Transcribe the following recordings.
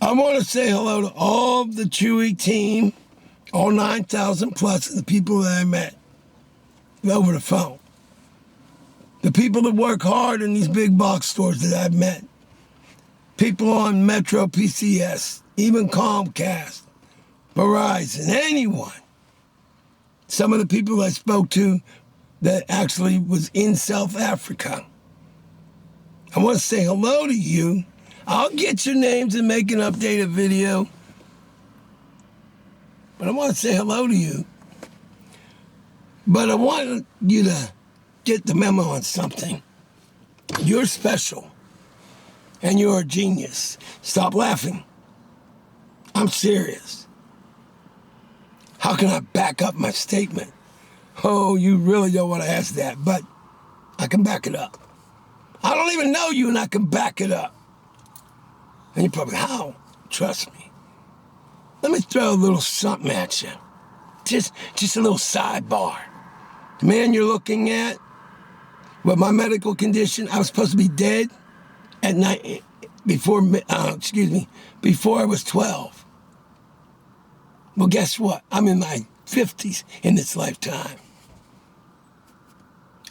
I want to say hello to all the Chewy team, all 9,000 plus of the people that I met over the phone. The people that work hard in these big box stores that I've met. People on Metro PCS, even Comcast, Verizon, anyone. Some of the people I spoke to that actually was in South Africa. I want to say hello to you. I'll get your names and make an updated video. But I want to say hello to you. But I want you to get the memo on something. You're special. And you're a genius. Stop laughing. I'm serious. How can I back up my statement? Oh, you really don't want to ask that, but I can back it up. I don't even know you, and I can back it up. And you're probably, how? Trust me. Let me throw a little something at you. Just a little sidebar. The man you're looking at, with my medical condition, I was supposed to be dead at night before I was 12. Well, guess what? I'm in my 50s in this lifetime.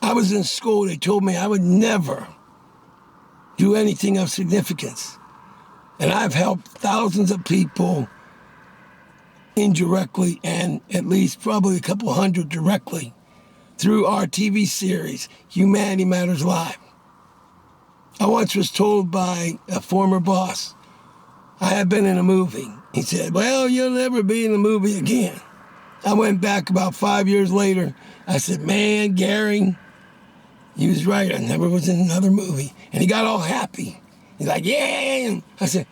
I was in school. They told me I would never do anything of significance. And I've helped thousands of people indirectly and at least probably a couple hundred directly through our TV series, Humanity Matters Live. I once was told by a former boss, I had been in a movie. He said, well, you'll never be in a movie again. I went back about 5 years later. I said, man, Gary, he was right. I never was in another movie. And he got all happy. He's like, yeah. And I said,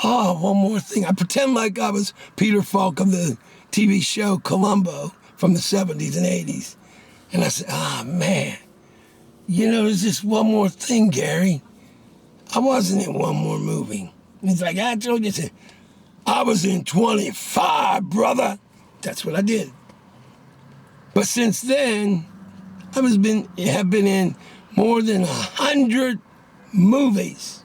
oh, one more thing. I pretend like I was Peter Falk of the TV show Columbo from the 70s and 80s. And I said, man, there's just one more thing, Gary. I wasn't in one more movie. And he's like, I told you, I was in 25, brother. That's what I did. But since then, I have been in more than 100 movies.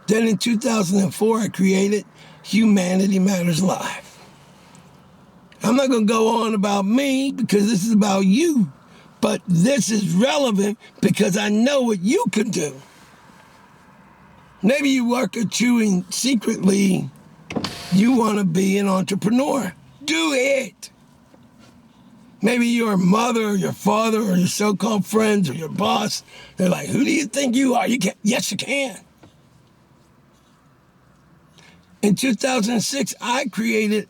Then in 2004, I created Humanity Matters Live. I'm not going to go on about me because this is about you, but this is relevant because I know what you can do. Maybe you work at Chewy secretly. You want to be an entrepreneur. Do it. Maybe your mother or your father or your so-called friends or your boss, they're like, who do you think you are? You can. Yes, you can. In 2006, I created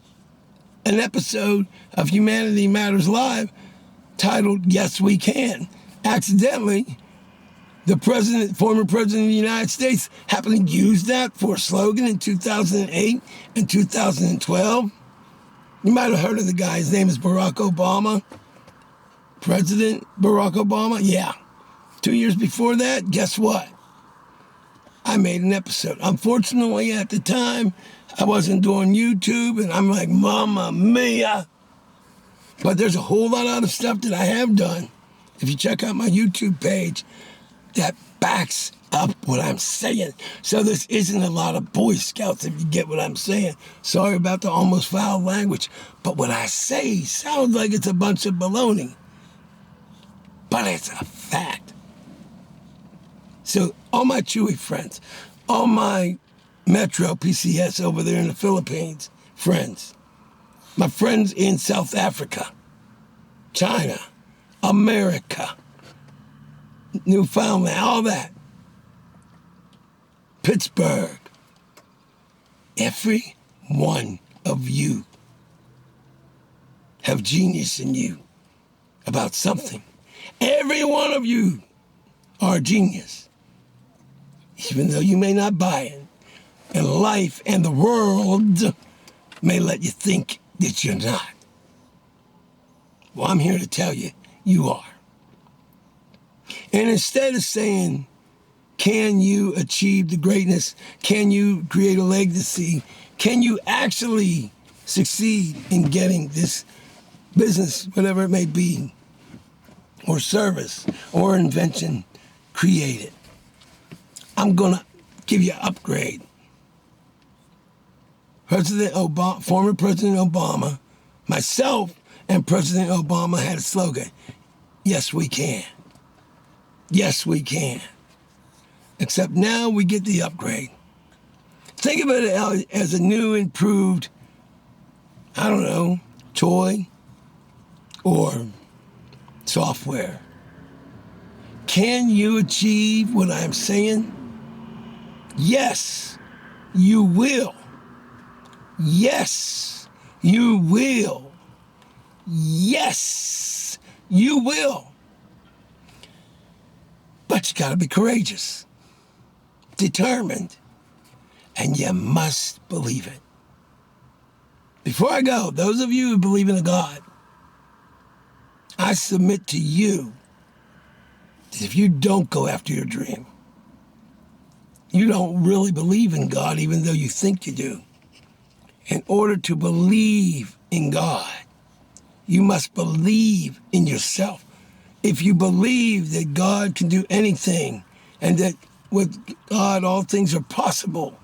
an episode of Humanity Matters Live titled Yes, We Can. Accidentally, the former president of the United States happened to use that for a slogan in 2008 and 2012. You might have heard of the guy. His name is Barack Obama. President Barack Obama. Yeah. 2 years before that, guess what? I made an episode. Unfortunately, at the time, I wasn't doing YouTube, and I'm like, Mamma Mia. But there's a whole lot of other stuff that I have done. If you check out my YouTube page, that backs up what I'm saying. So this isn't a lot of Boy Scouts, if you get what I'm saying. Sorry about the almost foul language. But what I say sounds like it's a bunch of baloney. But it's a fact. So all my Chewy friends, all my Metro PCS over there in the Philippines friends, my friends in South Africa, China, America, Newfoundland, all that, Pittsburgh, every one of you have genius in you about something. Every one of you are a genius, even though you may not buy it. And life and the world may let you think that you're not. Well, I'm here to tell you, you are. And instead of saying, can you achieve the greatness? Can you create a legacy? Can you actually succeed in getting this business, whatever it may be, or service, or invention created? I'm going to give you an upgrade. Former President Obama, myself, and President Obama had a slogan, yes, we can. Yes, we can. Except now we get the upgrade. Think of it as a new, improved, I don't know, toy or software. Can you achieve what I'm saying? Yes, you will. Yes, you will. Yes, you will. But you gotta be courageous, determined, and you must believe it. Before I go, those of you who believe in a God, I submit to you that if you don't go after your dream, you don't really believe in God, even though you think you do. In order to believe in God, you must believe in yourself. If you believe that God can do anything and that with God all things are possible,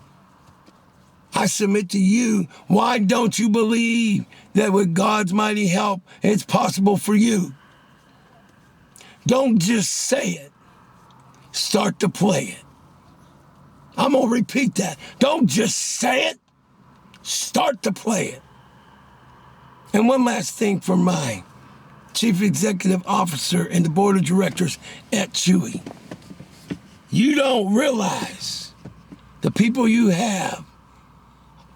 I submit to you, why don't you believe that with God's mighty help, it's possible for you? Don't just say it. Start to play it. I'm going to repeat that. Don't just say it. Start to play it. And one last thing for my Chief Executive Officer and the Board of Directors at Chewy. You don't realize the people you have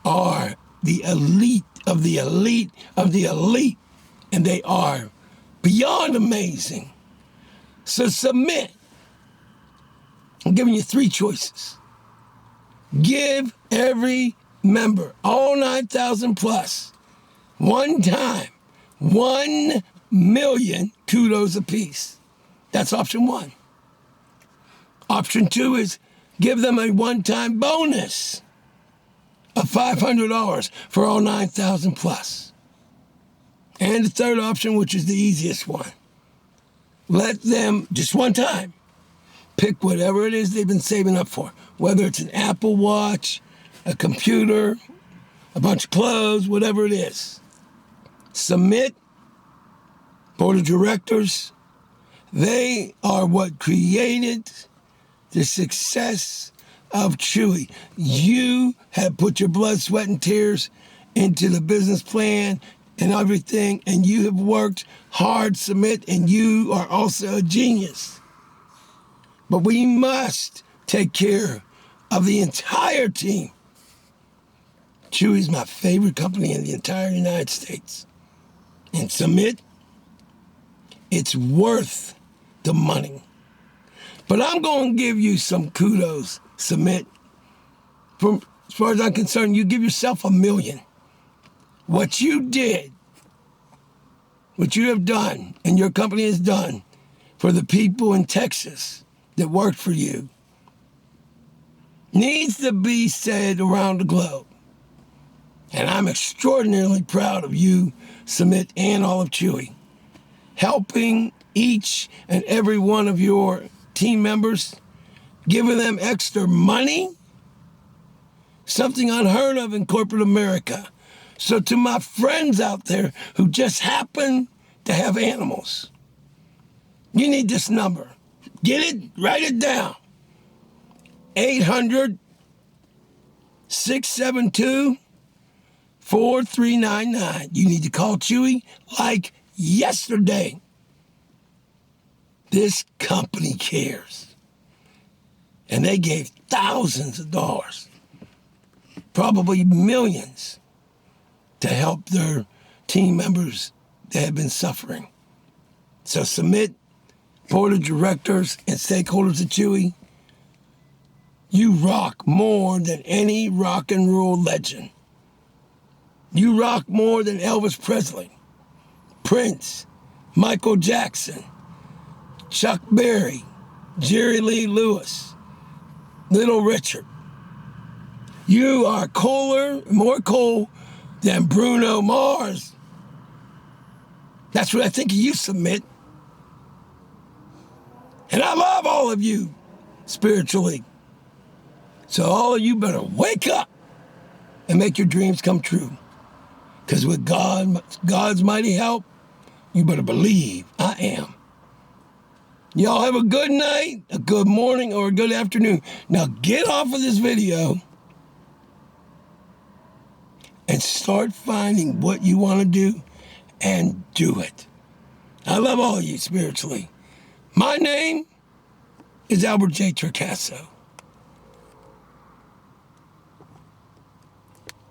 are the elite of the elite of the elite, and they are beyond amazing. So submit. I'm giving you 3 choices. Give every member, all 9,000 plus, one time, 1 million kudos apiece. That's option 1. Option 2 is give them a one-time bonus of $500 for all 9,000 plus. And the third option, which is the easiest one, let them, just one time, pick whatever it is they've been saving up for, whether it's an Apple Watch, a computer, a bunch of clothes, whatever it is. Submit. Board of Directors, they are what created the success of Chewy. You have put your blood, sweat, and tears into the business plan and everything, and you have worked hard, Submit, and you are also a genius. But we must take care of the entire team. Chewy is my favorite company in the entire United States. And Submit, it's worth the money. But I'm going to give you some kudos, Submit. From as far as I'm concerned, you give yourself $1 million. What you did, what you have done, and your company has done for the people in Texas that worked for you, needs to be said around the globe. And I'm extraordinarily proud of you, Sumit, and all of Chewy, helping each and every one of your team members, giving them extra money, something unheard of in corporate America. So to my friends out there who just happen to have animals, you need this number. Get it, write it down. 800-672-4399. You need to call Chewy like yesterday. This company cares. And they gave thousands of dollars, probably millions, to help their team members that have been suffering. So Submit, Board of Directors, and stakeholders of Chewy, you rock more than any rock and roll legend. You rock more than Elvis Presley, Prince, Michael Jackson, Chuck Berry, Jerry Lee Lewis, Little Richard. You are more cool than Bruno Mars. That's what I think of you, Submit. And I love all of you spiritually. So all of you better wake up and make your dreams come true. Because with God's mighty help, you better believe I am. Y'all have a good night, a good morning, or a good afternoon. Now get off of this video and start finding what you want to do and do it. I love all of you spiritually. My name is Albert J. Torcaso.